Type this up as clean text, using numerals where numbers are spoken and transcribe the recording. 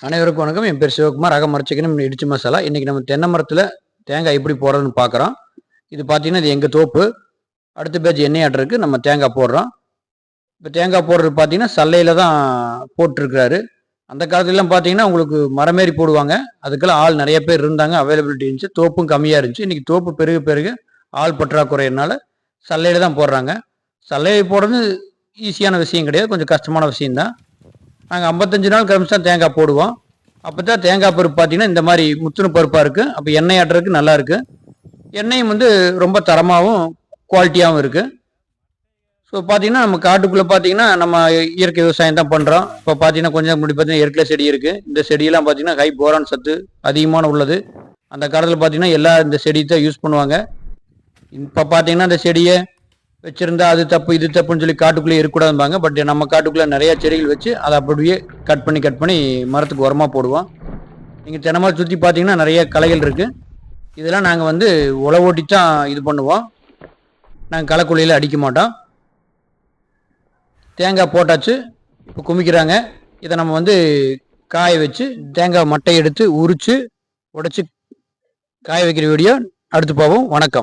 அனைவருக்கும் வணக்கம். என் பேர் சிவகுமார். அகமரச்சிக்கணும் இடிச்சு மசாலா. இன்னைக்கு நம்ம தென்னை மரத்தில் தேங்காய் எப்படி போடுறதுன்னு பார்க்குறோம். இது பார்த்தீங்கன்னா இது எங்கள் தோப்பு. அடுத்த பேஜ் எண்ணெய் ஆட்டுறதுக்கு நம்ம தேங்காய் போடுறோம். இப்போ தேங்காய் போடுறது பார்த்தீங்கன்னா சல்லையில் தான் போட்டிருக்கிறாரு. அந்த காலத்துலலாம் பார்த்தீங்கன்னா உங்களுக்கு மரமேறி போடுவாங்க. அதுக்கெல்லாம் ஆள் நிறைய பேர் இருந்தாங்க, அவைலபிலிட்டி இருந்துச்சு, தோப்பும் கம்மியாக இருந்துச்சு. இன்றைக்கி தோப்பு பெருக பெருக ஆள் பற்றாக்குறையினால சல்லையில் தான் போடுறாங்க. சல்லையை போடுறது ஈஸியான விஷயம் கிடையாது, கொஞ்சம் கஷ்டமான விஷயம்தான். நாங்கள் 55 நாள் கழிச்சு தான் தேங்காய் போடுவோம். அப்போ தான் தேங்காய் பருப்பு பார்த்தீங்கன்னா இந்த மாதிரி முத்துணு பருப்பாக இருக்குது. அப்போ எண்ணெய் ஆட்டுறதுக்கு நல்லா இருக்குது. எண்ணெயும் வந்து ரொம்ப தரமாகவும் குவாலிட்டியாகவும் இருக்குது. ஸோ பார்த்தீங்கன்னா நம்ம காட்டுக்குள்ளே பார்த்தீங்கன்னா நம்ம இயற்கை விவசாயம் தான் பண்ணுறோம். இப்போ பார்த்தீங்கன்னா கொஞ்சம் முன்னாடி பார்த்தீங்கன்னா எருக்கலை செடி இருக்குது. இந்த செடியெல்லாம் பார்த்தீங்கன்னா ஹை போரான் சத்து அதிகமான உள்ளது. அந்த காலத்தில் பார்த்தீங்கன்னா எல்லா இந்த செடி தான் யூஸ் பண்ணுவாங்க. இப்போ பார்த்தீங்கன்னா இந்த செடியை வச்சிருந்தா அது தப்பு இது தப்புன்னு சொல்லி காட்டுக்குள்ளே இருக்கக்கூடாதும்பாங்க. பட் நம்ம காட்டுக்குள்ளே நிறையா செடிகள் வச்சு அதை அப்படியே கட் பண்ணி மரத்துக்கு உரமாக போடுவோம். நீங்கள் தென்னை மரம் சுற்றி பார்த்தீங்கன்னா நிறைய களைகள் இருக்குது. இதெல்லாம் நாங்கள் வந்து உழவு ஓட்டி தான் இது பண்ணுவோம். நாங்கள் களைக்குள்ளையில் அடிக்க மாட்டோம். தேங்காய் போட்டாச்சு, இப்போ குமிக்கிறாங்க. இதை நம்ம வந்து காய வச்சு தேங்காய் மட்டை எடுத்து உரித்து உடைச்சி காய வைக்கிற வீடியோ அடுத்து போவோம். வணக்கம்.